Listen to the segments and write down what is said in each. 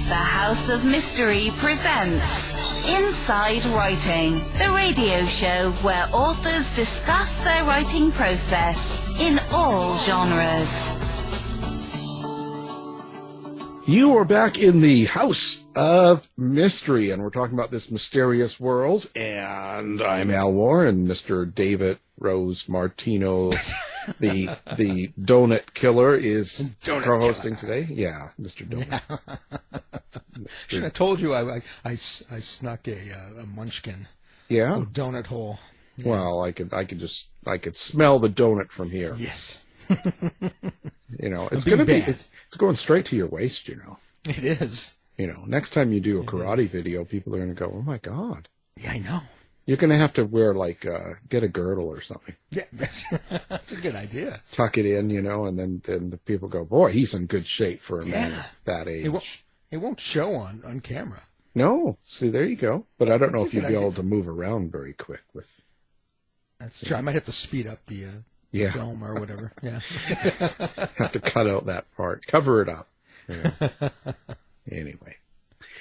The House of Mystery presents Inside Writing, the radio show where authors discuss their writing process in all genres. You are back in the House of Mystery, and we're talking about this mysterious world, and I'm Al Warren, Mr. David Rose Martino, the donut killer, is co-hosting today. Yeah, Mr. Donut. Yeah. Should have told you I snuck a munchkin. Yeah, a donut hole. Yeah. Well, I could smell the donut from here. Yes. You know, it's going to be it's going straight to your waist. You know, it is. You know, next time you do a karate video, people are going to go, "Oh my God!" Yeah, I know. You're going to have to wear get a girdle or something. Yeah, that's a good idea. Tuck it in, you know, and then the people go, "Boy, he's in good shape for a man at that age." It won't show on camera. No, see, there you go. But I don't know if you'd be able to move around very quick with. That's true. I might have to speed up the film or whatever. Yeah. Have to cut out that part, cover it up. Yeah. Anyway.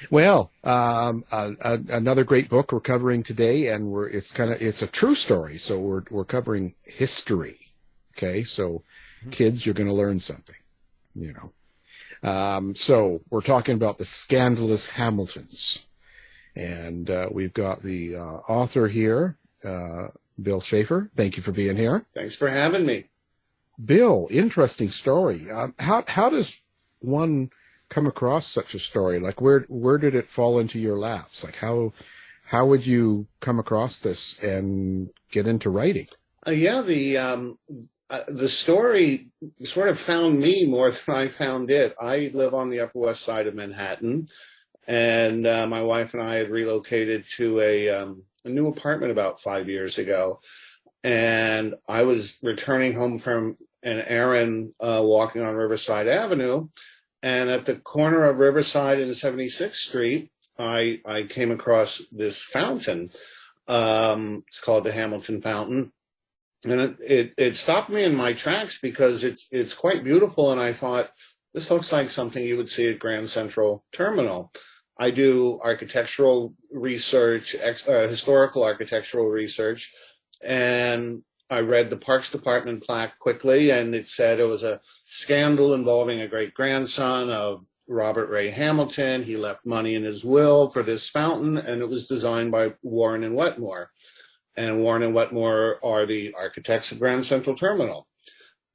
Well, another great book we're covering today, and it's a true story, so we're covering history. Okay, so kids, you're going to learn something, you know. So we're talking about the Scandalous Hamiltons, and we've got the author here, Bill Shaffer. Thank you for being here. Thanks for having me. Bill, interesting story. How does one come across such a story? Like, where did it fall into your laps? Like, how would you come across this and get into writing? The story sort of found me more than I found it. I live on the Upper West Side of Manhattan, and my wife and I had relocated to a new apartment about 5 years ago. And I was returning home from an errand, walking on Riverside Avenue. And at the corner of Riverside and 76th Street, I came across this fountain. It's called the Hamilton Fountain. And it stopped me in my tracks because it's quite beautiful. And I thought, this looks like something you would see at Grand Central Terminal. I do architectural research, historical architectural research, and I read the Parks Department plaque quickly, and it said it was a scandal involving a great-grandson of Robert Ray Hamilton. He left money in his will for this fountain, and it was designed by Warren and Wetmore. And Warren and Wetmore are the architects of Grand Central Terminal.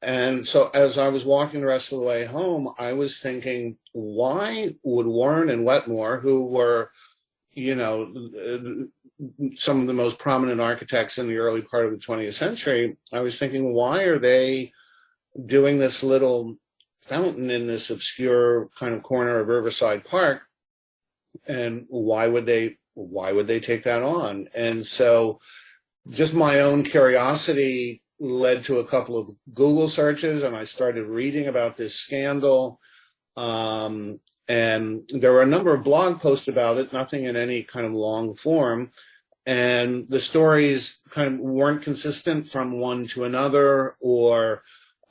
And so as I was walking the rest of the way home, I was thinking, why would Warren and Wetmore, who were, you know, some of the most prominent architects in the early part of the 20th century, I was thinking, why are they doing this little fountain in this obscure kind of corner of Riverside Park? And why would they take that on? And so just my own curiosity led to a couple of Google searches, and I started reading about this scandal. And there were a number of blog posts about it, nothing in any kind of long form. And the stories kind of weren't consistent from one to another, or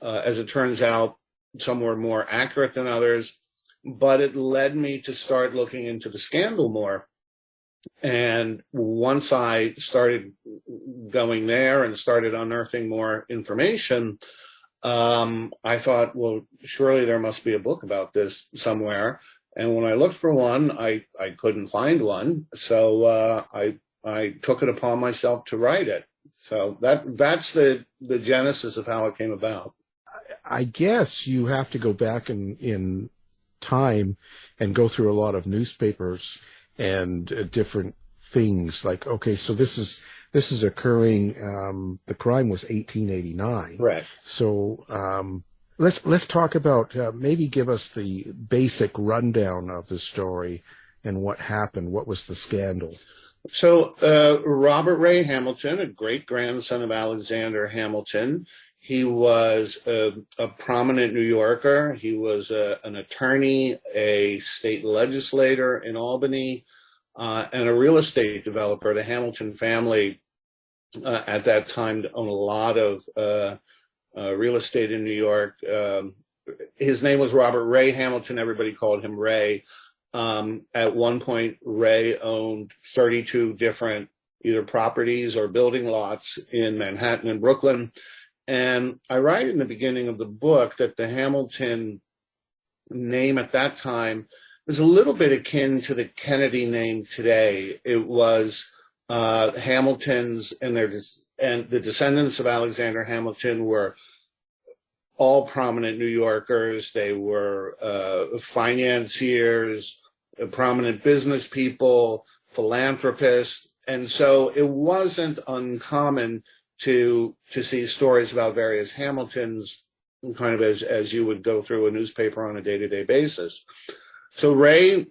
as it turns out, some were more accurate than others. But it led me to start looking into the scandal more. And once I started going there and started unearthing more information, I thought, well, surely there must be a book about this somewhere. And when I looked for one, I couldn't find one. So I took it upon myself to write it. So that's the genesis of how it came about. I guess you have to go back in time and go through a lot of newspapers and different things. Like, okay, so this is occurring. The crime was 1889. Right. So let's talk about maybe give us the basic rundown of the story and what happened. What was the scandal? So Robert Ray Hamilton, a great-grandson of Alexander Hamilton, he was a prominent New Yorker. He was an attorney, a state legislator in Albany, and a real estate developer. The Hamilton family at that time owned a lot of real estate in New York. His name was Robert Ray Hamilton. Everybody called him Ray. At one point, Ray owned 32 different either properties or building lots in Manhattan and Brooklyn. And I write in the beginning of the book that the Hamilton name at that time was a little bit akin to the Kennedy name today. It was Hamiltons and the descendants of Alexander Hamilton were all prominent New Yorkers. They were financiers, prominent business people, philanthropists. And so it wasn't uncommon to see stories about various Hamiltons kind of as you would go through a newspaper on a day-to-day basis. So Ray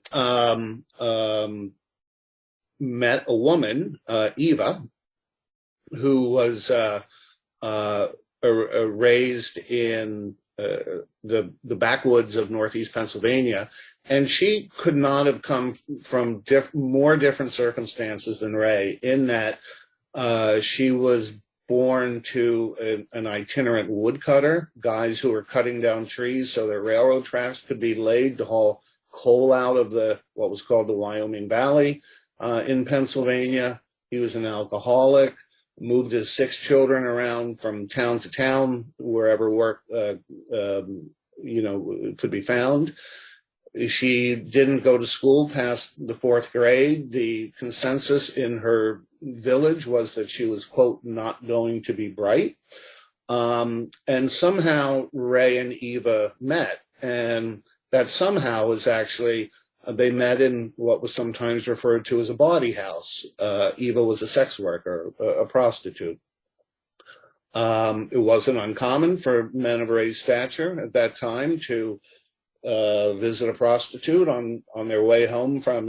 met a woman, Eva, who was raised in the backwoods of Northeast Pennsylvania, and she could not have come from more different circumstances than Ray, in that she was born to an itinerant woodcutter, guys who were cutting down trees so that railroad tracks could be laid to haul coal out of what was called the Wyoming Valley in Pennsylvania. He was an alcoholic, moved his 6 children around from town to town, wherever work could be found. She didn't go to school past the 4th grade. The consensus in her village was that she was, quote, not going to be bright. And somehow Ray and Eva met. And that somehow was actually, they met in what was sometimes referred to as a bawdy house. Eva was a sex worker, a prostitute. It wasn't uncommon for men of Ray's stature at that time to visit a prostitute on their way home from,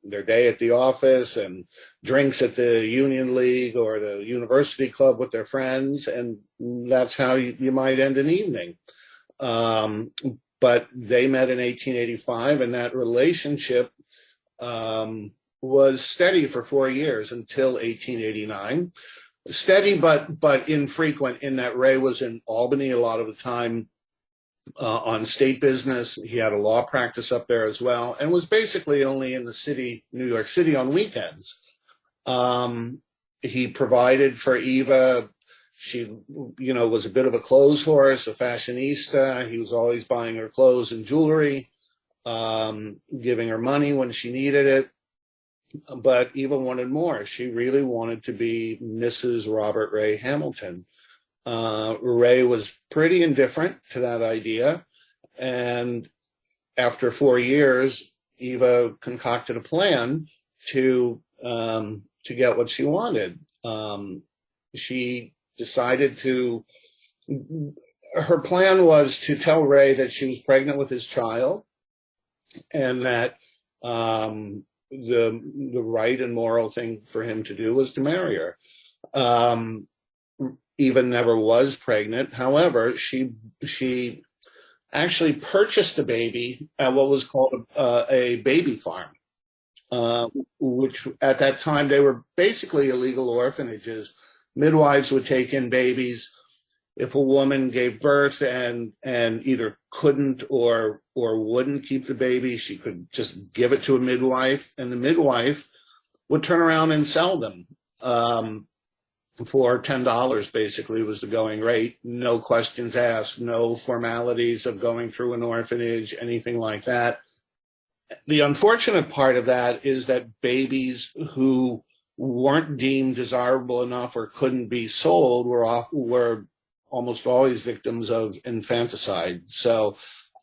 their day at the office and drinks at the Union League or the University Club with their friends. And that's how you might end an evening. But they met in 1885, and that relationship was steady for 4 years until 1889. Steady, but infrequent, in that Ray was in Albany a lot of the time on state business. He had a law practice up there as well, and was basically only in the city, New York City, on weekends. He provided for Eva. She, was a bit of a clothes horse, a fashionista. He was always buying her clothes and jewelry, giving her money when she needed it. But Eva wanted more. She really wanted to be Mrs. Robert Ray Hamilton. Ray was pretty indifferent to that idea. And after 4 years, Eva concocted a plan to get what she wanted. She decided her plan was to tell Ray that she was pregnant with his child, and that the right and moral thing for him to do was to marry her. Eva never was pregnant. However, she actually purchased a baby at what was called a baby farm, which at that time they were basically illegal orphanages. Midwives would take in babies. If a woman gave birth and either couldn't or wouldn't keep the baby, she could just give it to a midwife, and the midwife would turn around and sell them for $10, basically, was the going rate. No questions asked, no formalities of going through an orphanage, anything like that. The unfortunate part of that is that babies who weren't deemed desirable enough or couldn't be sold were almost always victims of infanticide. So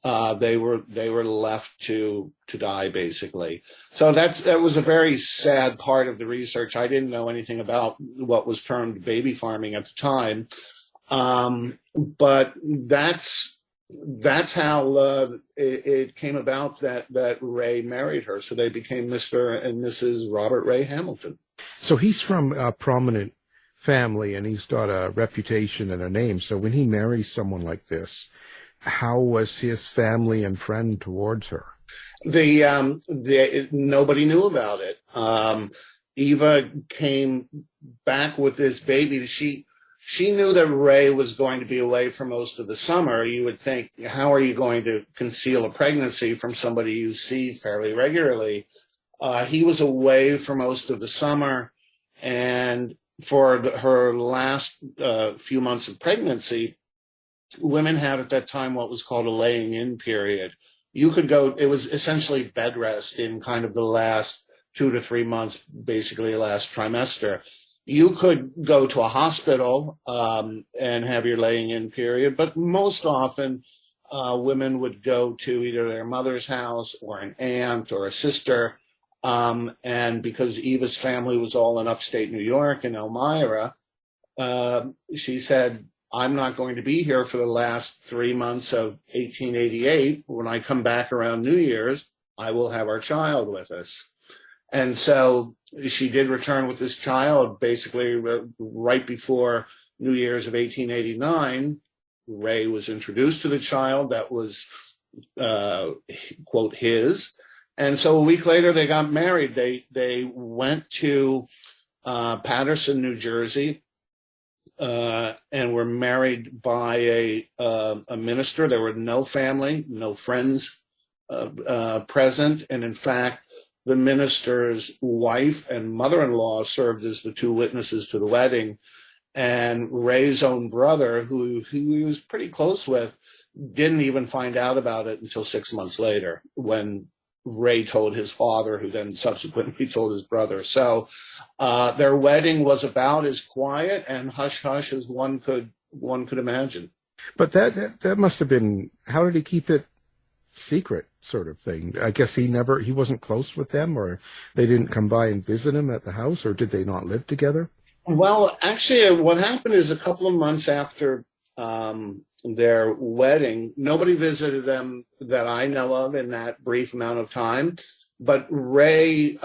they were left to die, basically. So that was a very sad part of the research. I didn't know anything about what was termed baby farming at the time, but that's how it came about that Ray married her. So they became Mr. and Mrs. Robert Ray Hamilton. So he's from a prominent family, and he's got a reputation and a name. So when he marries someone like this, how was his family and friend towards her? Nobody knew about it. Eva came back with this baby. She she knew that Ray was going to be away for most of the summer. You would think, how are you going to conceal a pregnancy from somebody you see fairly regularly? He was away for most of the summer, and for her last few months of pregnancy, women had at that time what was called a laying-in period. You could go, it was essentially bed rest in kind of the last 2 to 3 months, basically the last trimester. You could go to a hospital and have your laying-in period, but most often women would go to either their mother's house or an aunt or a sister. And because Eva's family was all in upstate New York in Elmira, she said, I'm not going to be here for the last 3 months of 1888. When I come back around New Year's, I will have our child with us. And so she did return with this child basically right before New Year's of 1889. Ray was introduced to the child that was, quote, his. And so a week later, they got married. They went to Paterson, New Jersey, and were married by a minister. There were no family, no friends present. And in fact, the minister's wife and mother-in-law served as the two witnesses to the wedding. And Ray's own brother, who he was pretty close with, didn't even find out about it until 6 months later, when Ray told his father, who then subsequently told his brother. So their wedding was about as quiet and hush-hush as one could imagine. But that must have been, how did he keep it secret, sort of thing? I guess he wasn't close with them, or they didn't come by and visit him at the house, or did they not live together? Well, actually, what happened is a couple of months after their wedding, nobody visited them that I know of in that brief amount of time. But Ray,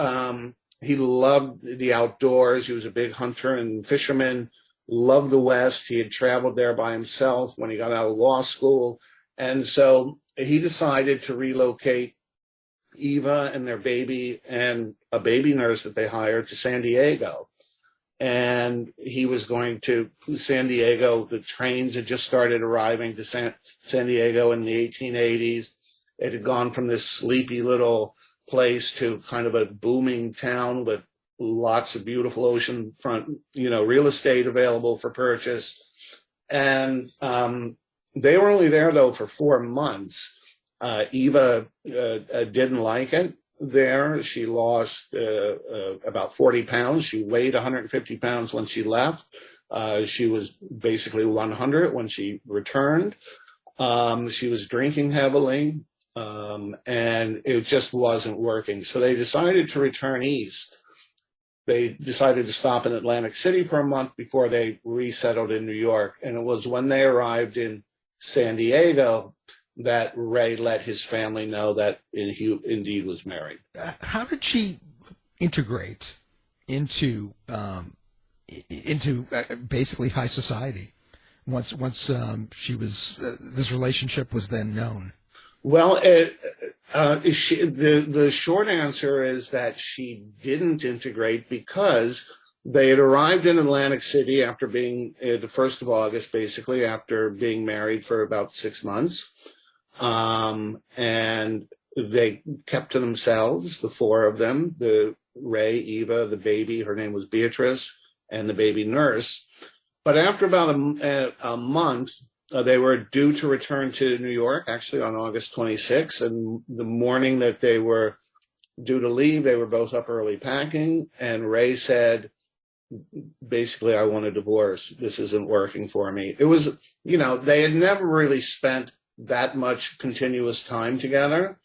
he loved the outdoors. He was a big hunter and fisherman, loved the West. He had traveled there by himself when he got out of law school. And so he decided to relocate Eva and their baby and a baby nurse that they hired to San Diego. And he was going to San Diego. The trains had just started arriving to San Diego in the 1880s. It had gone from this sleepy little place to kind of a booming town with lots of beautiful oceanfront, real estate available for purchase. And they were only there, though, for 4 months. Eva didn't like it there. She lost about 40 pounds. She weighed 150 pounds when she left. She was basically 100 when she returned. She was drinking heavily, and it just wasn't working. So they decided to return east. They decided to stop in Atlantic City for a month before they resettled in New York. And it was when they arrived in San Diego that Ray let his family know that he indeed was married. How did she integrate into basically high society once she was this relationship was then known? Well, the short answer is that she didn't integrate because they had arrived in Atlantic City after being the 1st of August, basically after being married for about 6 months. And they kept to themselves, the 4 of them, the Ray, Eva, the baby, her name was Beatrice, and the baby nurse. But after about a month, they were due to return to New York, actually on August 26th. And the morning that they were due to leave, they were both up early packing. And Ray said, basically, I want a divorce. This isn't working for me. It was, they had never really spent that much continuous time together.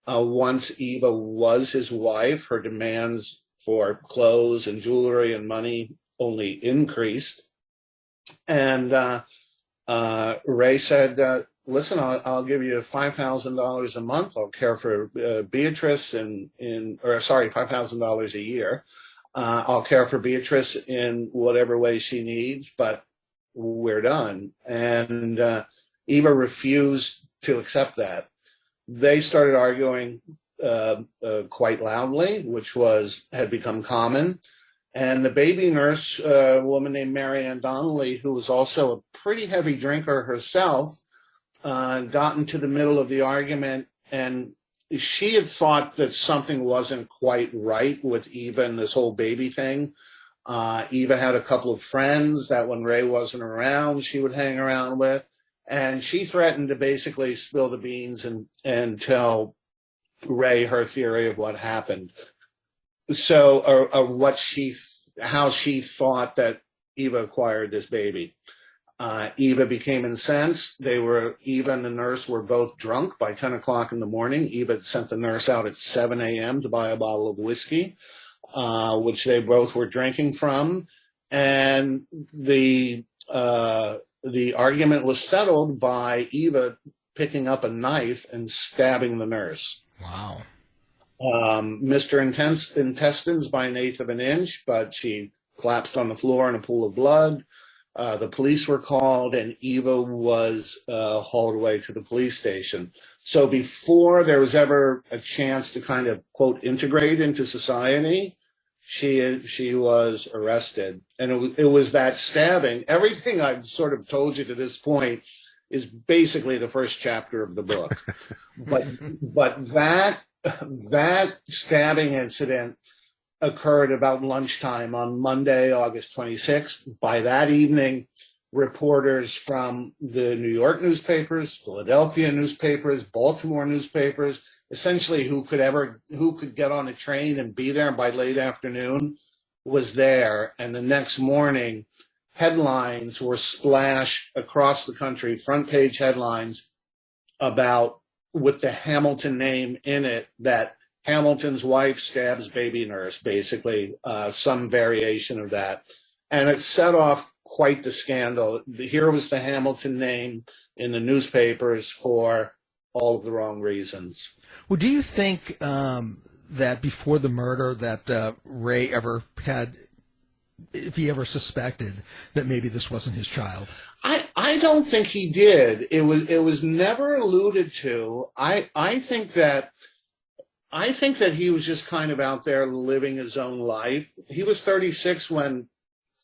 Once Eva was his wife, her demands for clothes and jewelry and money only increased. And Ray said, listen, I'll give you $5,000 a month. I'll care for Beatrice $5,000 a year. I'll care for Beatrice in whatever way she needs, but we're done. And Eva refused to accept that. They started arguing quite loudly, which had become common. And the baby nurse, a woman named Mary Ann Donnelly, who was also a pretty heavy drinker herself, got into the middle of the argument, and she had thought that something wasn't quite right with Eva and this whole baby thing. Eva had a couple of friends that when Ray wasn't around, she would hang around with. And she threatened to basically spill the beans and tell Ray her theory of what happened. So, or how she thought that Eva acquired this baby. Eva became incensed. Eva and the nurse were both drunk by 10 o'clock in the morning. Eva had sent the nurse out at 7 a.m. to buy a bottle of whiskey, which they both were drinking from. And the argument was settled by Eva picking up a knife and stabbing the nurse. Wow. Mr. Intestines by 1/8 of an inch, but she collapsed on the floor in a pool of blood. The police were called, and Eva was hauled away to the police station. So before there was ever a chance to kind of, quote, integrate into society, she was arrested. And it was that stabbing. Everything I've sort of told you to this point is basically the first chapter of the book. but that stabbing incident occurred about lunchtime on Monday, August 26th. By that evening, reporters from the New York newspapers, Philadelphia newspapers, Baltimore newspapers, essentially who could get on a train and be there by late afternoon was there. And the next morning, headlines were splashed across the country, front page headlines with the Hamilton name in it, that Hamilton's wife stabs baby nurse, basically, some variation of that. And it set off quite the scandal. Here was the Hamilton name in the newspapers for all of the wrong reasons. Well, do you think that before the murder that Ray ever had, if he ever suspected that maybe this wasn't his child? I don't think he did. It was never alluded to. I think that he was just kind of out there living his own life. He was 36 when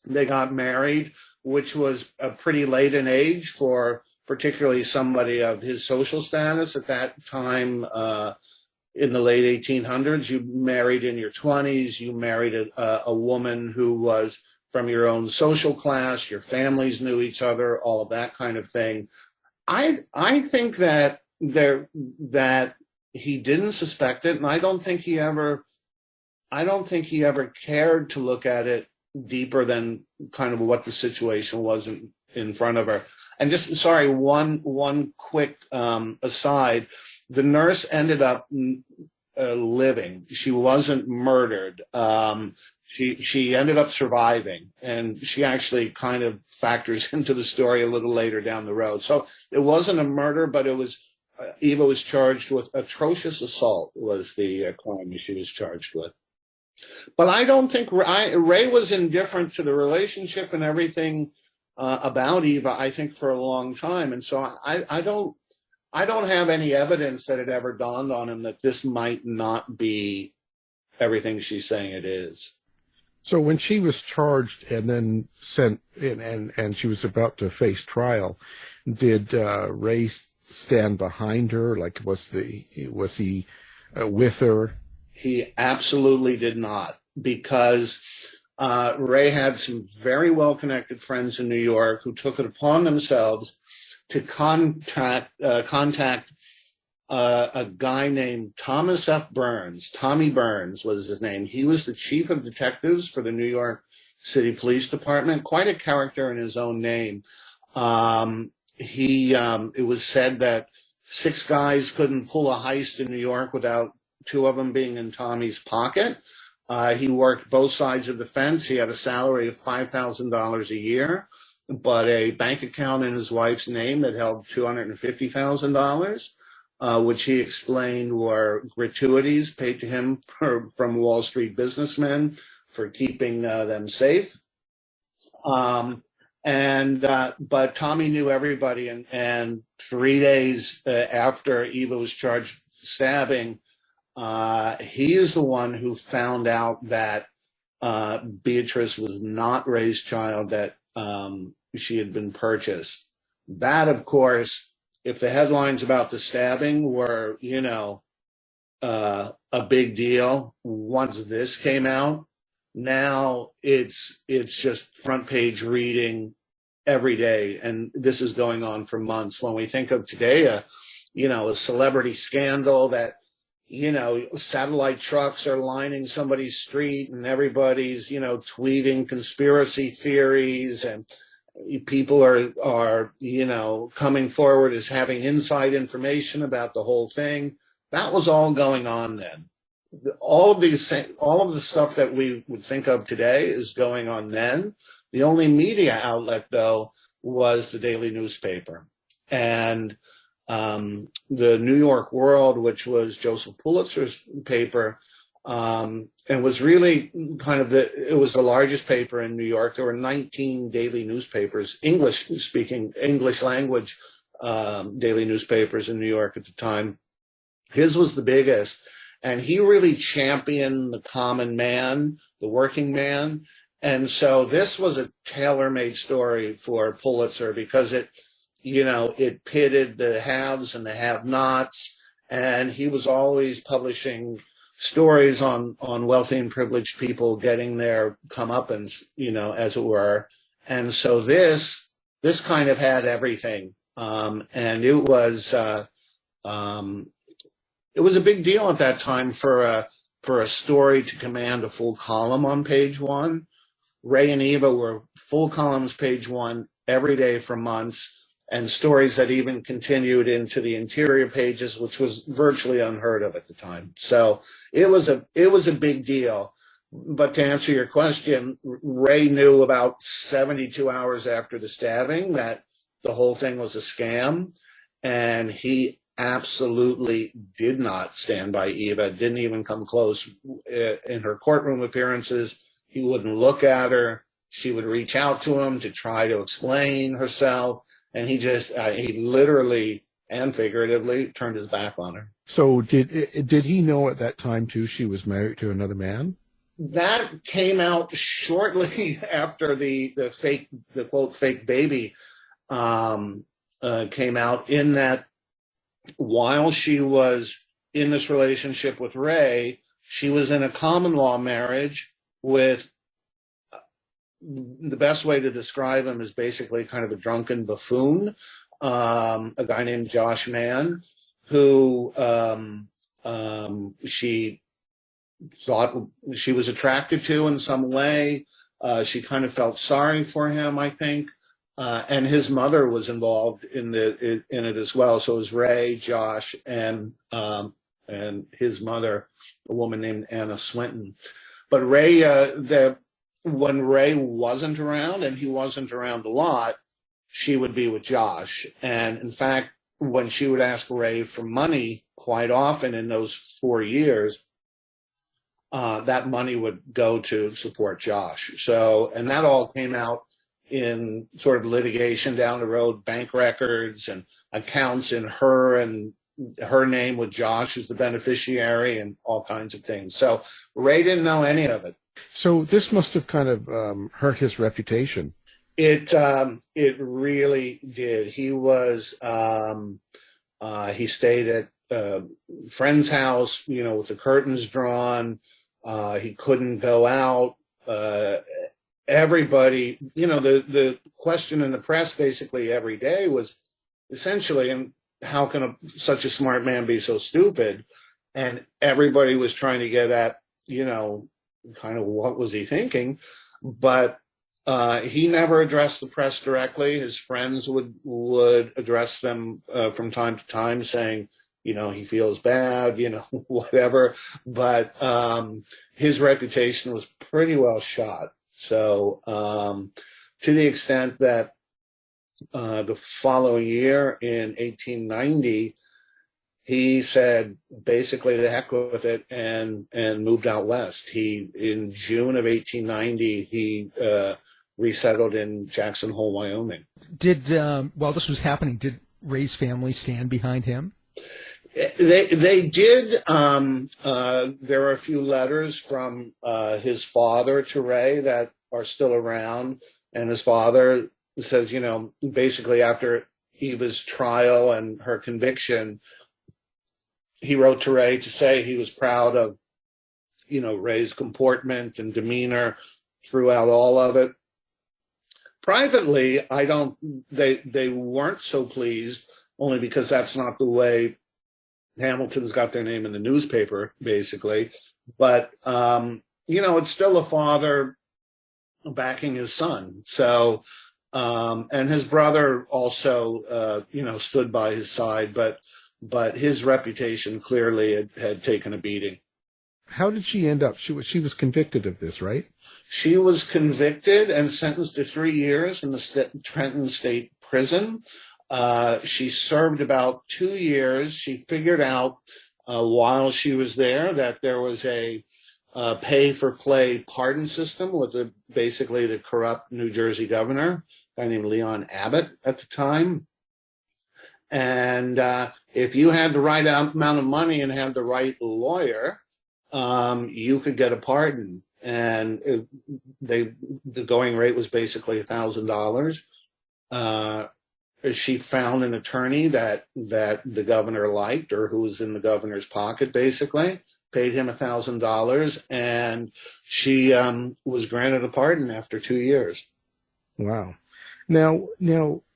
they got married, which was a pretty late in age for particularly somebody of his social status at that time. In the late 1800s, you married in your 20s. You married a woman who was from your own social class. Your families knew each other, all of that kind of thing. I think that he didn't suspect it, and I don't think he ever cared to look at it deeper than kind of what the situation was in front of her. And just, sorry, one quick aside. The nurse ended up living. She wasn't murdered. She ended up surviving, and she actually kind of factors into the story a little later down the road. So it wasn't a murder, but it was. Eva was charged with atrocious assault, was the crime she was charged with. But I don't think Ray was indifferent to the relationship and everything about Eva, I think, for a long time. And so I don't have any evidence that it ever dawned on him that this might not be everything she's saying it is. So when she was charged and then sent in and she was about to face trial, did Ray stand behind her? Like, was he with her? He absolutely did not, because Ray had some very well-connected friends in New York who took it upon themselves to contact a guy named Thomas F. Burns. Tommy Burns was his name. He was the chief of detectives for the New York City Police Department, quite a character in his own name. It was said that 6 guys couldn't pull a heist in New York without 2 of them being in Tommy's pocket. He worked both sides of the fence. He had a salary of $5,000 a year, but a bank account in his wife's name that held $250,000, which he explained were gratuities paid to him from Wall Street businessmen for keeping them safe. But Tommy knew everybody, and 3 days after Eva was charged stabbing, he is the one who found out that Beatrice was not Ray's child, that she had been purchased. That, of course, if the headlines about the stabbing were, a big deal, once this came out, now it's just front page reading every day. And this is going on for months. When we think of today, a celebrity scandal that, satellite trucks are lining somebody's street and everybody's, tweeting conspiracy theories, and people are coming forward as having inside information about the whole thing. That was all going on then. All of the stuff that we would think of today is going on then. The only media outlet, though, was the daily newspaper. And the New York World, which was Joseph Pulitzer's paper, and was really it was the largest paper in New York. There were 19 daily newspapers, English language daily newspapers in New York at the time. His was the biggest, and he really championed the common man, the working man. And so this was a tailor-made story for Pulitzer, because it pitted the haves and the have-nots, and he was always publishing stories on wealthy and privileged people getting their comeuppance, as it were. And so this kind of had everything, and it was a big deal at that time for a story to command a full column on page one. Ray and Eva were full columns, page one, every day for months, and stories that even continued into the interior pages, which was virtually unheard of at the time. So it was a big deal. But to answer your question, Ray knew about 72 hours after the stabbing that the whole thing was a scam, and he absolutely did not stand by Eva, didn't even come close. In her courtroom appearances, he wouldn't look at her. She would reach out to him to try to explain herself, and he literally and figuratively turned his back on her. So did he know at that time too she was married to another man? That came out shortly after the quote fake baby came out, in that while she was in this relationship with Ray, she was in a common law marriage with, the best way to describe him is basically kind of a drunken buffoon, a guy named Josh Mann, who she thought she was attracted to in some way. She kind of felt sorry for him, I think. And his mother was involved in it as well. So it was Ray, Josh, and his mother, a woman named Anna Swinton. But Ray, when Ray wasn't around, and he wasn't around a lot, she would be with Josh. And in fact, when she would ask Ray for money quite often in those 4 years, that money would go to support Josh. So, and that all came out in sort of litigation down the road, bank records and accounts in her name with Josh as the beneficiary, and all kinds of things. So Ray didn't know any of it. So this must have kind of hurt his reputation. It really did. He was he stayed at a friend's house, with the curtains drawn. He couldn't go out. Everybody, the question in the press basically every day was essentially, and how can such a smart man be so stupid? And everybody was trying to get at, kind of what was he thinking? But he never addressed the press directly. His friends would address them from time to time, saying, he feels bad, whatever. But his reputation was pretty well shot. So to the extent that the following year in 1890, he said basically the heck with it and moved out west. In June of 1890, he resettled in Jackson Hole, Wyoming. While this was happening, did Ray's family stand behind him? They did. There are a few letters from his father to Ray that are still around, and his father says, basically after Eva's trial and her conviction, he wrote to Ray to say he was proud of, Ray's comportment and demeanor throughout all of it. Privately, they weren't so pleased, only because that's not the way Hamilton's got their name in the newspaper, basically. But, it's still a father backing his son. So, and his brother also, stood by his side, but his reputation clearly had taken a beating. How did she end up? She was convicted of this, right? She was convicted and sentenced to 3 years in the Trenton State Prison. She served about 2 years. She figured out while she was there that there was a pay-for-play pardon system with basically the corrupt New Jersey governor, a guy named Leon Abbott at the time. And if you had the right amount of money and had the right lawyer, you could get a pardon. And the going rate was basically $1,000. She found an attorney that the governor liked, or who was in the governor's pocket, basically, paid him $1,000, and she was granted a pardon after 2 years. Wow. Now,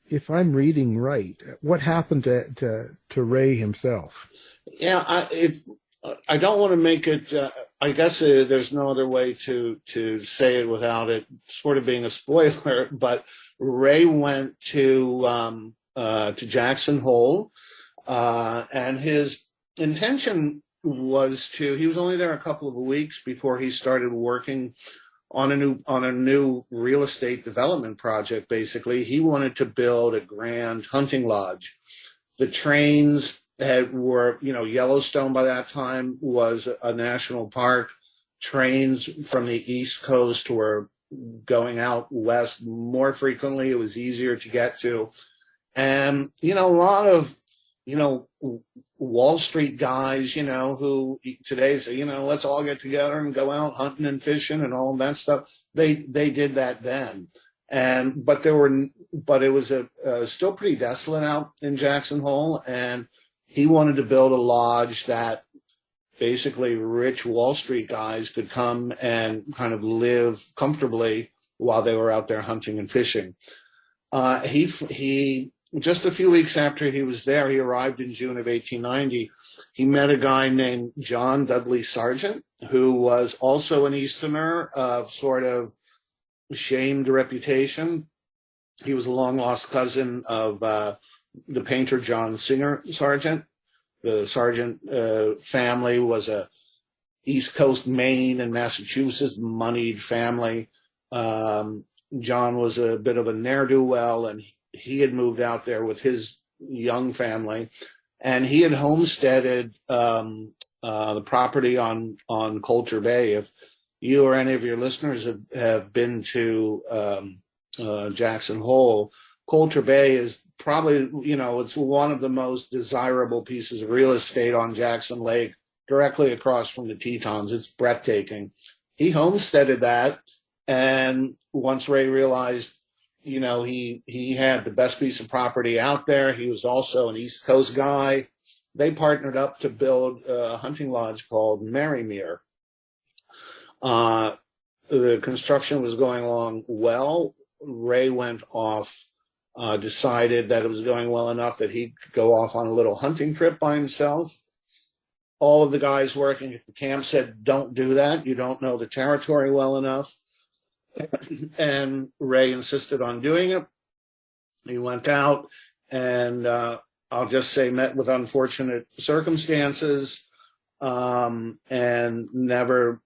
if I'm reading right, what happened to Ray himself? Yeah, I don't want to make it. I guess there's no other way to say it without it sort of being a spoiler. But Ray went to Jackson Hole, and his intention was he was only there a couple of weeks before he started working on a new real estate development project. Basically, he wanted to build a grand hunting lodge. The trains were, Yellowstone by that time was a national park. Trains from the East Coast were going out west more frequently. It was easier to get to. And, a lot of, Wall Street guys, who today say, let's all get together and go out hunting and fishing and all of that stuff. They did that then. But it was still pretty desolate out in Jackson Hole. And he wanted to build a lodge that basically rich Wall Street guys could come and kind of live comfortably while they were out there hunting and fishing. He just a few weeks after he was there, he arrived in June of 1890. He met a guy named John Dudley Sargent, who was also an Easterner of sort of shamed reputation. He was a long-lost cousin of the painter John Singer Sargent. The Sargent family was a East Coast, Maine and Massachusetts moneyed family. John was a bit of a ne'er-do-well, and he had moved out there with his young family, and he had homesteaded the property on Coulter Bay. If you or any of your listeners have been to Jackson Hole, Coulter Bay is probably, it's one of the most desirable pieces of real estate on Jackson Lake, directly across from the Tetons. It's breathtaking. He homesteaded that, and once Ray realized, he had the best piece of property out there, he was also an East Coast guy, they partnered up to build a hunting lodge called Merrymere. The construction was going along well. Ray went off, decided that it was going well enough that he could go off on a little hunting trip by himself. All of the guys working at the camp said, don't do that. You don't know the territory well enough. And Ray insisted on doing it. He went out and I'll just say met with unfortunate circumstances, and never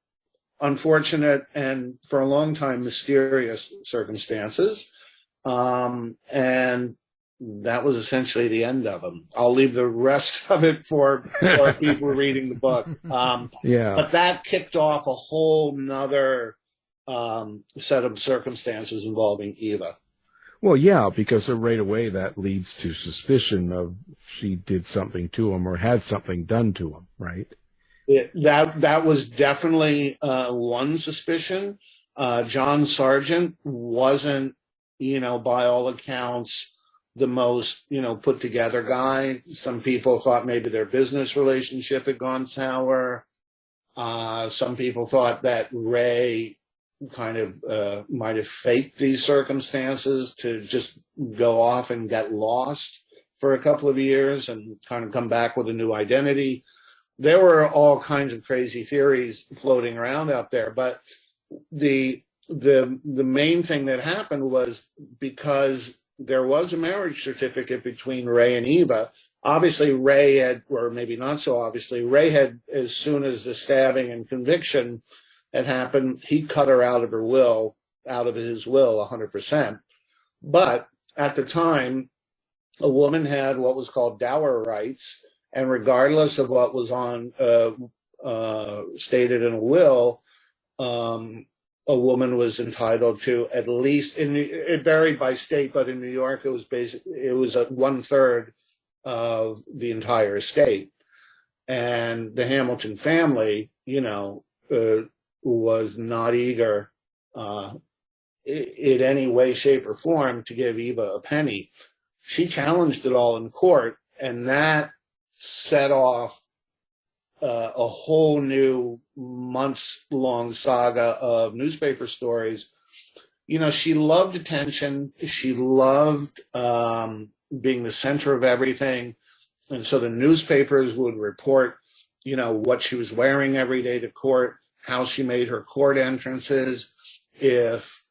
unfortunate and for a long time mysterious circumstances. And that was essentially the end of him. I'll leave the rest of it for people reading the book. But that kicked off a whole nother set of circumstances involving Eva. Well, yeah, because right away that leads to suspicion of she did something to him or had something done to him, right? That was definitely one suspicion. John Sargent wasn't, by all accounts, the most, put together guy. Some people thought maybe their business relationship had gone sour. Some people thought that Ray kind of might have faked these circumstances to just go off and get lost for a couple of years and kind of come back with a new identity. There were all kinds of crazy theories floating around out there, but the main thing that happened was because there was a marriage certificate between Ray and Eva. Obviously, Ray had, or maybe not so obviously, Ray had, as soon as the stabbing and conviction had happened, he cut her out of his will 100%. But at the time, a woman had what was called dower rights, and regardless of what was on stated in a will, a woman was entitled to at least, it varied by state, but in New York it was one third of the entire estate. And the Hamilton family, was not eager in any way, shape, or form to give Eva a penny. She challenged it all in court, and that set off a whole new months-long saga of newspaper stories. She loved attention. She loved being the center of everything. And so the newspapers would report, what she was wearing every day to court, how she made her court entrances, if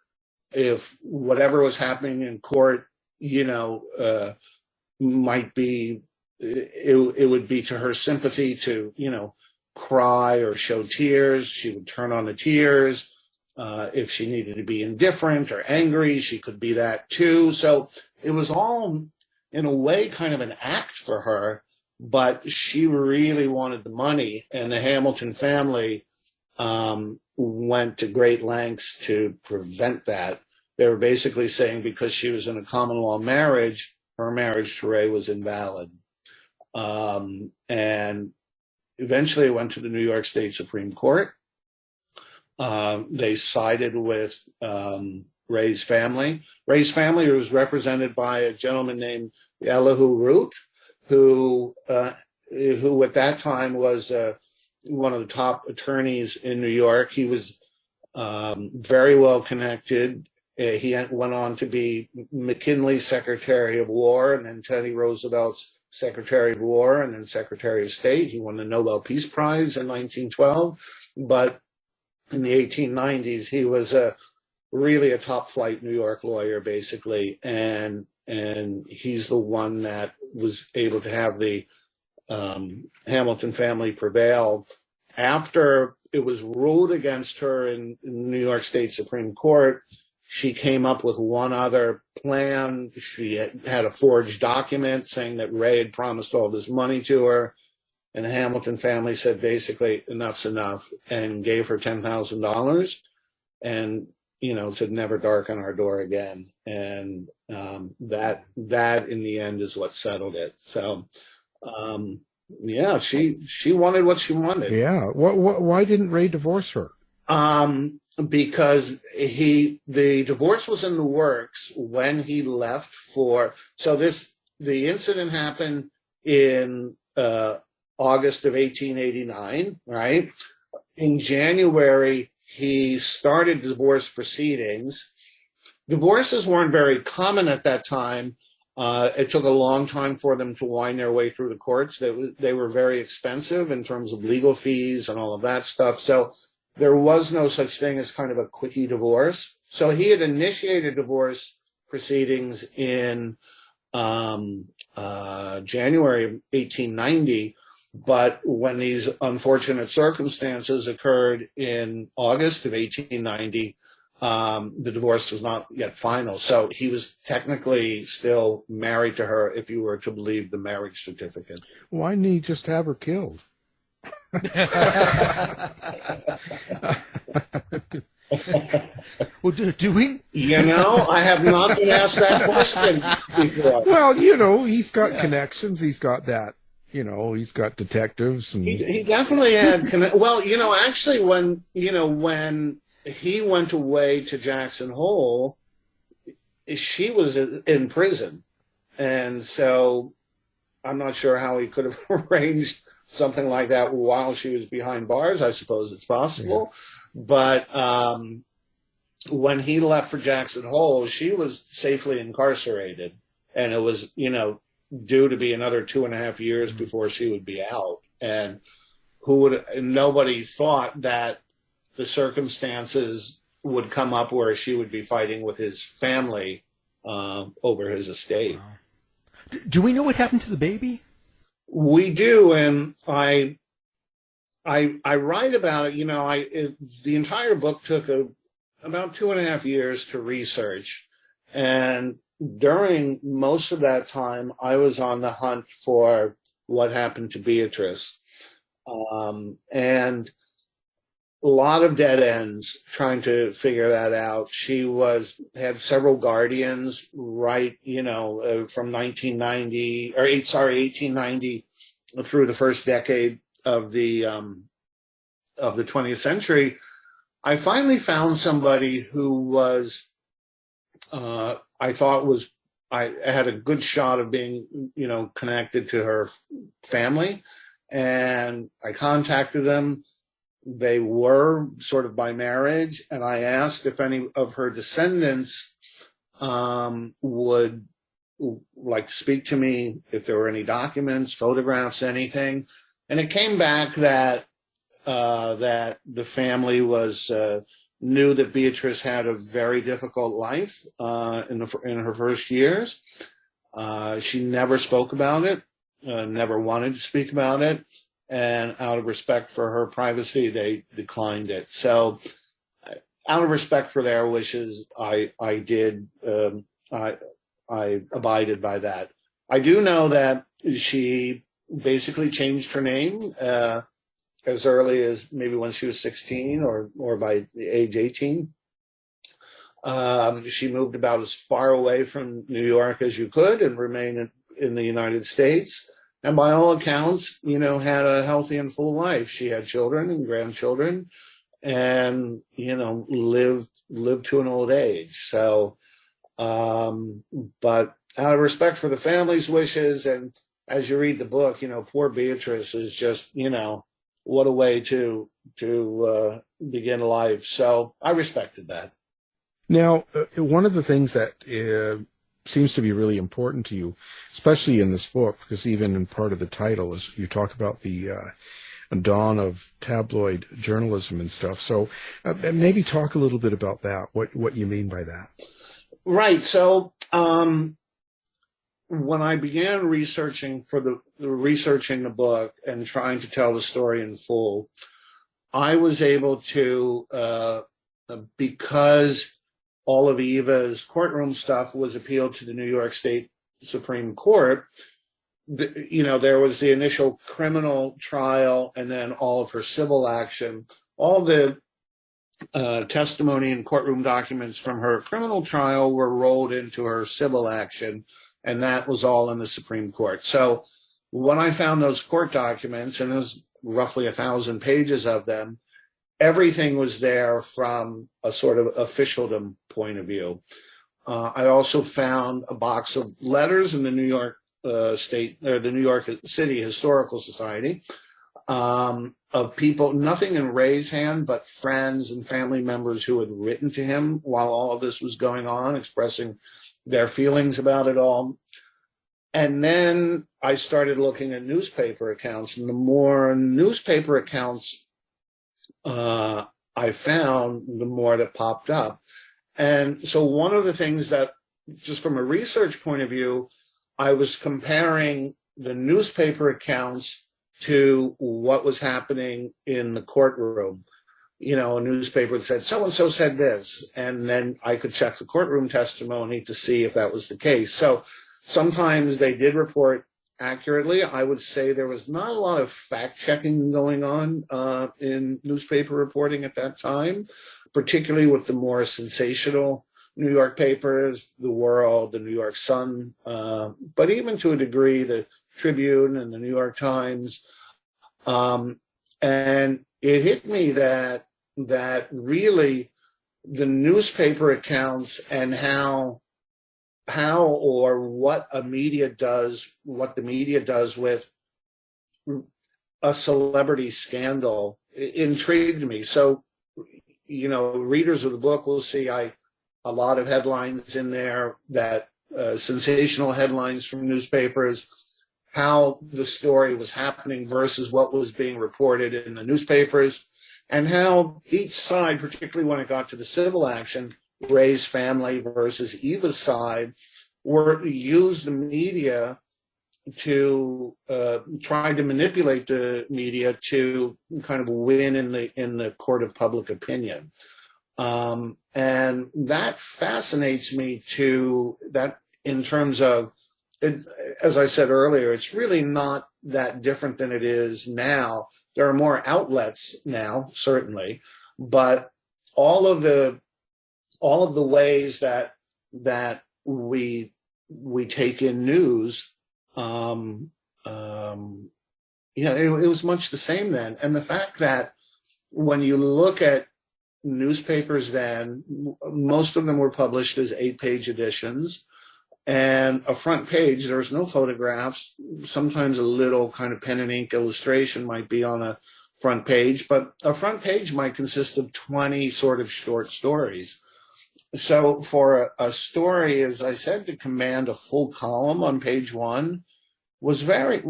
whatever was happening in court, might be, it would be to her sympathy to, cry or show tears. She would turn on the tears. If she needed to be indifferent or angry, she could be that too. So it was all, in a way, kind of an act for her, but she really wanted the money, and the Hamilton family went to great lengths to prevent that. They were basically saying because she was in a common law marriage, her marriage to Ray was invalid. And eventually it went to the New York State Supreme Court. They sided with Ray's family. Ray's family was represented by a gentleman named Elihu Root, who at that time was one of the top attorneys in New York. He was very well connected. He went on to be McKinley's Secretary of War, and then Teddy Roosevelt's Secretary of War, and then Secretary of State. He won the Nobel Peace Prize in 1912. But in the 1890s, he was really a top-flight New York lawyer, basically, and he's the one that was able to have the Hamilton family prevail. After it was ruled against her in New York State Supreme Court, she came up with one other plan. She had a forged document saying that Ray had promised all this money to her, and the Hamilton family said basically enough's enough and gave her $10,000 and said never darken our door again. And that in the end is what settled it. So yeah, she wanted what she wanted. Yeah. Why didn't Ray divorce her? Because the divorce was in the works when he left the incident happened in August of 1889, right? In January, he started divorce proceedings. Divorces weren't very common at that time. It took a long time for them to wind their way through the courts. They were very expensive in terms of legal fees and all of that stuff. So there was no such thing as kind of a quickie divorce. So he had initiated divorce proceedings in January of 1890. But when these unfortunate circumstances occurred in August of 1890, the divorce was not yet final. So he was technically still married to her, if you were to believe the marriage certificate. Why didn't he just have her killed? Well, do we? I have not been asked that question before. Well, he's got connections. He's got that. He's got detectives, and He definitely had. Well, actually, when he went away to Jackson Hole, she was in prison, and so I'm not sure how he could have arranged something like that while she was behind bars. I suppose it's possible, but when he left for Jackson Hole, she was safely incarcerated, and it was due to be another 2.5 years before she would be out. And nobody thought that the circumstances would come up where she would be fighting with his family over his estate. Wow. Do we know what happened to the baby? We do, and I write about it. The entire book took about 2.5 years to research, and during most of that time, I was on the hunt for what happened to Beatrice, and a lot of dead ends trying to figure that out. She had several guardians, right? From 1890 through the first decade of the 20th century. I finally found somebody who was, I thought I had a good shot of being, connected to her family, and I contacted them. They were sort of by marriage, and I asked if any of her descendants would like to speak to me, if there were any documents, photographs, anything. And it came back that the family knew that Beatrice had a very difficult life in her first years. She never spoke about it, never wanted to speak about it. And out of respect for her privacy, they declined it. So out of respect for their wishes, I abided by that. I do know that she basically changed her name as early as maybe when she was 16 or by the age 18. She moved about as far away from New York as you could and remained in the United States. And by all accounts, had a healthy and full life. She had children and grandchildren and, lived to an old age. So, but out of respect for the family's wishes, and as you read the book, poor Beatrice is just, what a way to begin life. So I respected that. Now, one of the things that seems to be really important to you, especially in this book, because even in part of the title is you talk about the dawn of tabloid journalism and stuff. So maybe talk a little bit about that, what you mean by that. Right. So when I began researching the book and trying to tell the story in full, I was able to, because all of Eva's courtroom stuff was appealed to the New York State Supreme Court, there was the initial criminal trial and then all of her civil action. All the testimony and courtroom documents from her criminal trial were rolled into her civil action, and that was all in the Supreme Court. So when I found those court documents, and there's roughly 1,000 pages of them, everything was there from a sort of officialdom point of view. I also found a box of letters in the New York the New York City Historical Society of people, nothing in Ray's hand, but friends and family members who had written to him while all of this was going on, expressing their feelings about it all. And then I started looking at newspaper accounts, and the more newspaper accounts I found, the more that popped up. And so one of the things that, just from a research point of view, I was comparing the newspaper accounts to what was happening in the courtroom. A newspaper said, so-and-so said this, and then I could check the courtroom testimony to see if that was the case. So sometimes they did report accurately. I would say there was not a lot of fact checking going on in newspaper reporting at that time, particularly with the more sensational New York papers, The World, the New York Sun, but even to a degree, the Tribune and the New York Times. And it hit me that really the newspaper accounts and how or what the media does with a celebrity scandal intrigued me. So, readers of the book will see a lot of headlines in there that sensational headlines from newspapers, how the story was happening versus what was being reported in the newspapers, and how each side, particularly when it got to the civil action, Ray's family versus Eva's side, used the media to try to manipulate the media to kind of win in the court of public opinion. And that fascinates me to that in terms of, as I said earlier, it's really not that different than it is now. There are more outlets now, certainly, but all of the ways that we take in news, it was much the same then. And the fact that when you look at newspapers then, most of them were published as 8-page editions, and a front page, there's no photographs. Sometimes a little kind of pen and ink illustration might be on a front page, but a front page might consist of 20 sort of short stories. So for a story, as I said, to command a full column on page one was rare.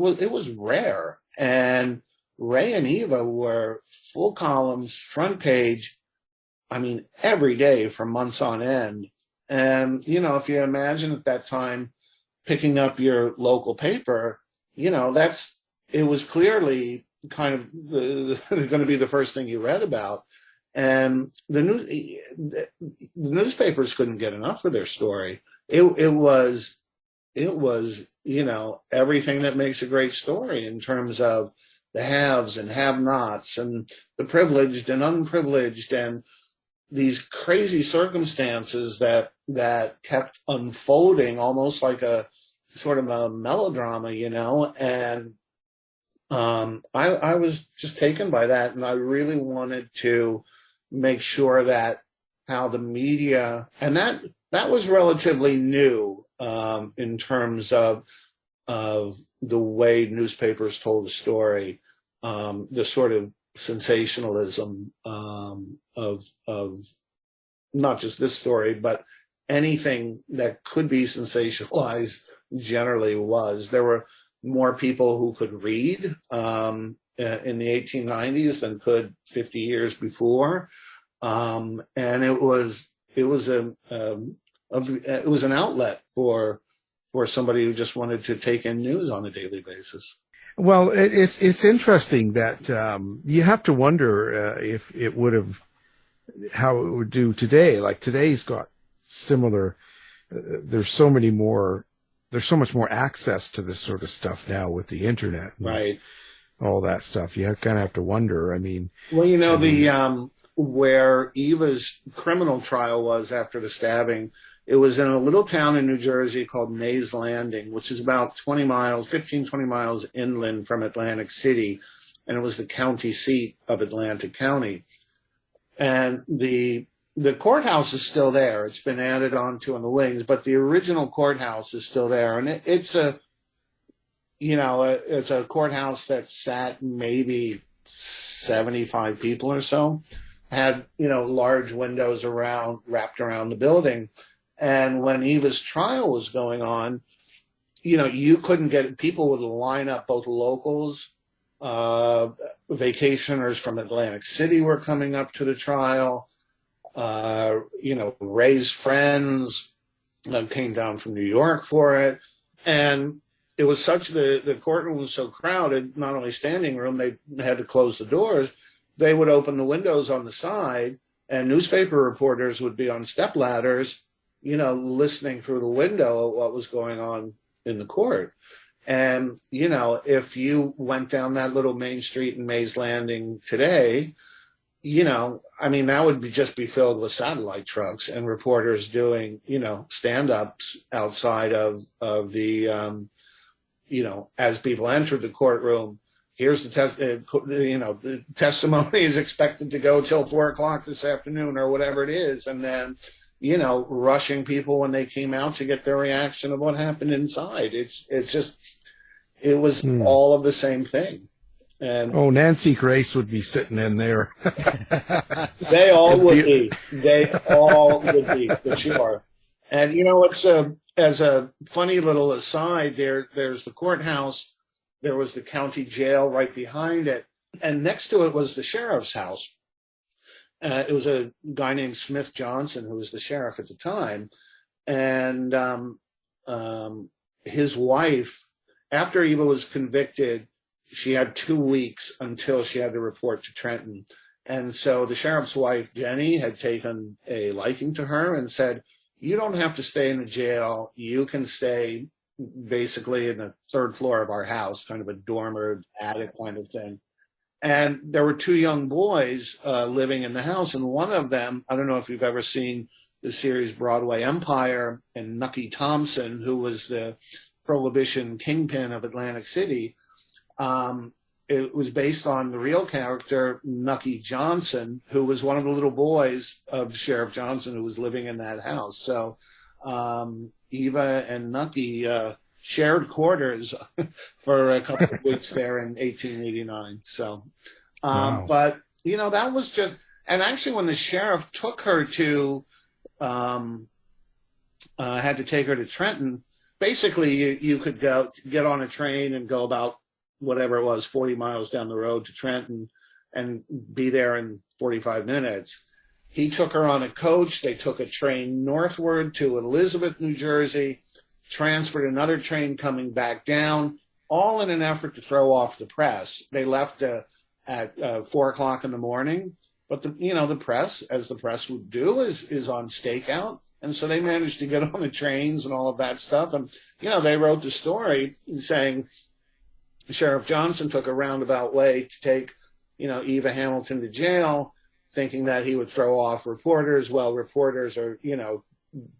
And Ray and Eva were full columns, front page, every day for months on end. And, if you imagine at that time picking up your local paper, it was clearly kind of going to be the first thing you read about. And the newspapers couldn't get enough of their story. It was everything that makes a great story in terms of the haves and have-nots and the privileged and unprivileged and these crazy circumstances that kept unfolding almost like a sort of a melodrama, and I was just taken by that, and I really wanted to make sure that how the media, and that was relatively new in terms of the way newspapers told the story, the sort of sensationalism of not just this story, but anything that could be sensationalized generally was. There were more people who could read in the 1890s than could 50 years before, and it was an outlet for somebody who just wanted to take in news on a daily basis. Well, it's interesting that you have to wonder if it would have, how it would do today. Like today's got similar. There's so much more access to this sort of stuff now with the internet, right? All that stuff. You kind of have to wonder. Where Eva's criminal trial was after the stabbing, it was in a little town in New Jersey called Mays Landing, which is about 20 miles inland from Atlantic City. And it was the county seat of Atlantic County. And the courthouse is still there. It's been added on to in the wings, but the original courthouse is still there. And it's a courthouse that sat maybe 75 people or so, had, large windows wrapped around the building. And when Eva's trial was going on, you couldn't get, people would line up, both locals, vacationers from Atlantic City were coming up to the trial. Ray's friends came down from New York for it. And it was the courtroom was so crowded, not only standing room, they had to close the doors. They would open the windows on the side, and newspaper reporters would be on stepladders, listening through the window at what was going on in the court. And, you know, if you went down that little main street in Mays Landing today, you know, I mean, that would just be filled with satellite trucks and reporters doing, you know, stand-ups outside of the, you know, as people entered the courtroom. Here's the testimony is expected to go till 4:00 this afternoon or whatever it is. And then, you know, rushing people when they came out to get their reaction of what happened inside. It was all of the same thing. And Nancy Grace would be sitting in there. They all would be. They all would be, for sure. And, you know, as a funny little aside, there's the courthouse. There was the county jail right behind it. And next to it was the sheriff's house. It was a guy named Smith Johnson, who was the sheriff at the time. And his wife, after Eva was convicted, she had 2 weeks until she had to report to Trenton. And so the sheriff's wife, Jenny, had taken a liking to her and said, you don't have to stay in the jail. You can stay basically in the third floor of our house, kind of a dormer, attic kind of thing. And there were 2 young boys living in the house. And one of them, I don't know if you've ever seen the series Broadway Empire, and Nucky Thompson, who was the Prohibition kingpin of Atlantic City. It was based on the real character, Nucky Johnson, who was one of the little boys of Sheriff Johnson who was living in that house. So Eva and Nucky shared quarters for a couple of weeks there in 1889. So, Wow. But, you know, that was just, and actually when the sheriff took her to, had to take her to Trenton, basically you could get on a train and go about whatever it was, 40 miles down the road to Trenton and be there in 45 minutes. He took her on a coach. They took a train northward to Elizabeth, New Jersey, transferred another train coming back down, all in an effort to throw off the press. They left at 4:00 in the morning, but the press, as the press would do, is on stakeout. And so they managed to get on the trains and all of that stuff. And, you know, they wrote the story saying Sheriff Johnson took a roundabout way to take, you know, Eva Hamilton to jail, thinking that he would throw off reporters. Well, reporters are, you know,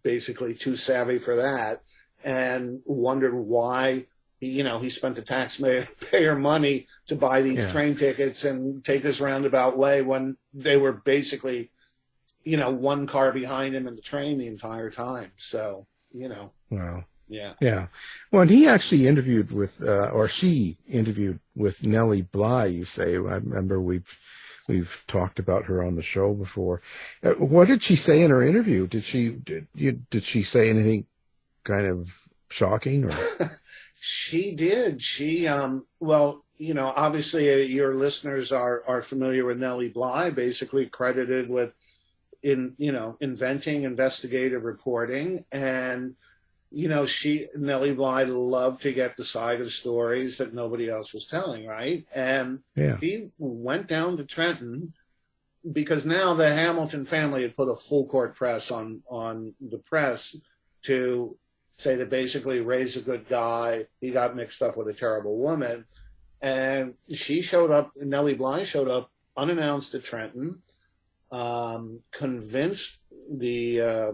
basically too savvy for that, and wondered why, you know, he spent the taxpayer money to buy these train tickets and take this roundabout way when they were basically, you know, one car behind him in the train the entire time. So, you know. Wow. Yeah. Yeah. Well, and he actually interviewed with, or she interviewed with Nellie Bly, you say. I remember we've talked about her on the show before. What did she say in her interview? Did she say anything kind of shocking? Or? She did. She, well, you know, obviously your listeners are familiar with Nellie Bly, basically credited with inventing investigative reporting. And, you know, Nellie Bly loved to get the side of stories that nobody else was telling, right? And she went down to Trenton because now the Hamilton family had put a full court press on the press to say that basically Ray's a good guy. He got mixed up with a terrible woman. And Nellie Bly showed up unannounced at Trenton, convinced the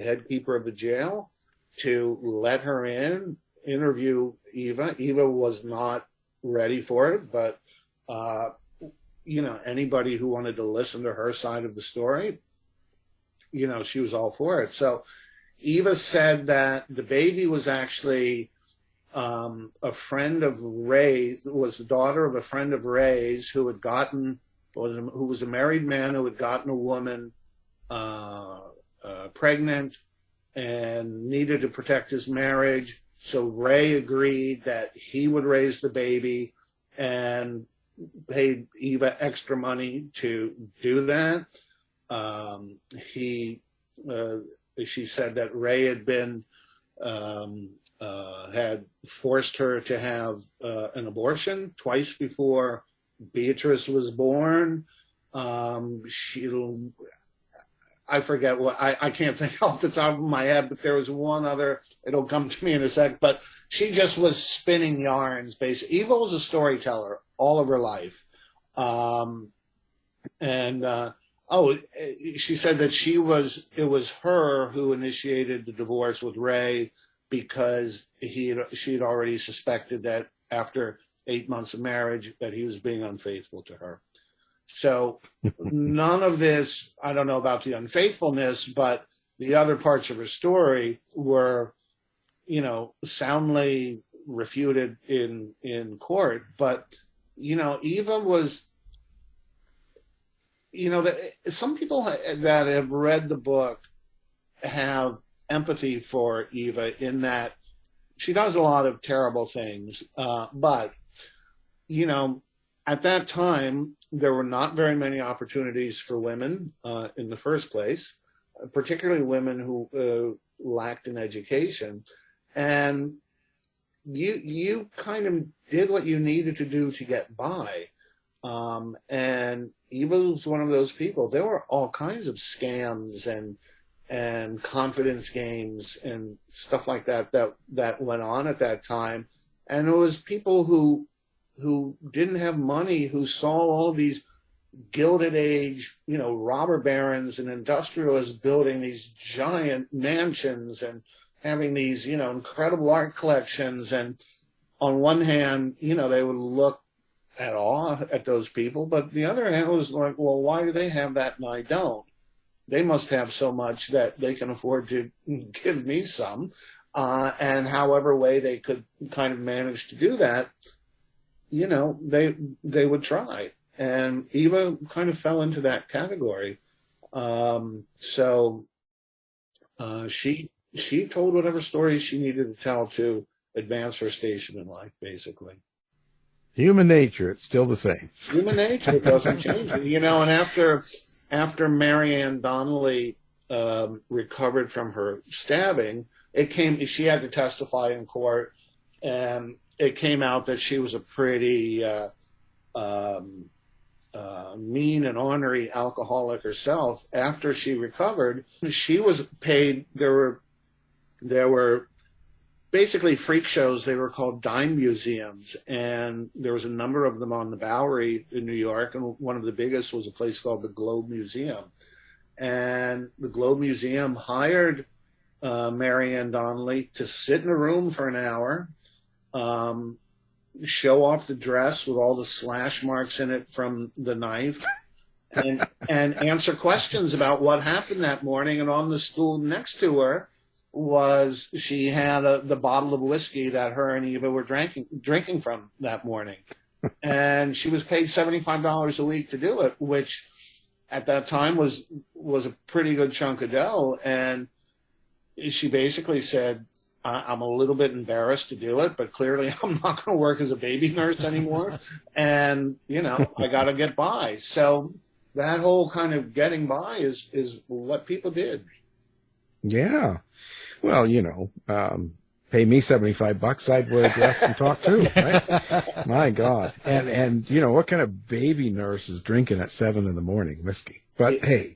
head keeper of the jail to let her interview Eva. Eva was not ready for it, but, you know, anybody who wanted to listen to her side of the story, you know, she was all for it. So Eva said that the baby was actually a friend of Ray's, was the daughter of a friend of Ray's who was a married man who had gotten a woman pregnant and needed to protect his marriage. So Ray agreed that he would raise the baby and paid Eva extra money to do that. She said that Ray had forced her to have an abortion twice before Beatrice was born. I forget what, I can't think off the top of my head, but there was one other, it'll come to me in a sec, but she just was spinning yarns, basically. Eva was a storyteller all of her life. She said that it was her who initiated the divorce with Ray because she had already suspected that after 8 months of marriage that he was being unfaithful to her. So none of this, I don't know about the unfaithfulness, but the other parts of her story were, soundly refuted in court. But, Eva was, some people that have read the book have empathy for Eva in that she does a lot of terrible things. But, at that time, there were not very many opportunities for women in the first place, particularly women who lacked an education. And you kind of did what you needed to do to get by. And Eva was one of those people. There were all kinds of scams and confidence games and stuff like that went on at that time. And it was people who didn't have money, who saw all these Gilded Age, robber barons and industrialists building these giant mansions and having these, incredible art collections. And on one hand, they would look at awe at those people, but the other hand was like, well, why do they have that and I don't? They must have so much that they can afford to give me some. And however way they could kind of manage to do that, they would try. And Eva kind of fell into that category. She told whatever stories she needed to tell to advance her station in life, basically. Human nature, it's still the same. Human nature doesn't change. And after Marianne Donnelly recovered from her stabbing, she had to testify in court, and it came out that she was a pretty mean and ornery alcoholic herself. After she recovered, she was paid. There were basically freak shows. They were called dime museums, and there was a number of them on the Bowery in New York, and one of the biggest was a place called the Globe Museum. And the Globe Museum hired Marianne Donnelly to sit in a room for an hour, show off the dress with all the slash marks in it from the knife, and answer questions about what happened that morning. And on the stool next to her she had the bottle of whiskey that her and Eva were drinking from that morning. And she was paid $75 a week to do it, which at that time was a pretty good chunk of dough. And she basically said, I'm a little bit embarrassed to do it, but clearly I'm not going to work as a baby nurse anymore. And, I got to get by. So that whole kind of getting by is what people did. Yeah. Well, pay me $75, I'd wear a dress and talk too, right? My God. And what kind of baby nurse is drinking at 7 a.m. whiskey? But hey,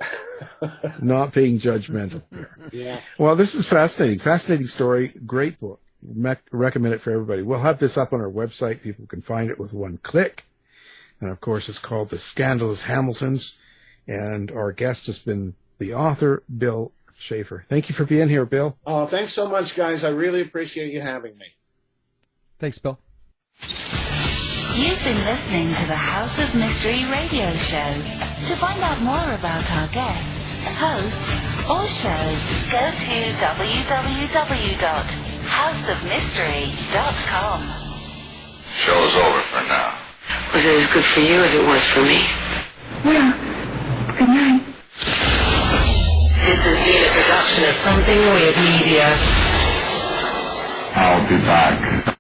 not being judgmental here. Yeah. Well, this is fascinating. Fascinating story. Great book. Recommend it for everybody. We'll have this up on our website. People can find it with one click. And of course, it's called The Scandalous Hamiltons. And our guest has been the author, Bill Shaffer. Thank you for being here, Bill. Oh, thanks so much, guys. I really appreciate you having me. Thanks, Bill. You've been listening to the House of Mystery radio show. To find out more about our guests, hosts, or shows, go to www.houseofmystery.com. Show's over for now. Was it as good for you as it was for me? Well, good night. This has been a production of Something Weird Media. I'll be back.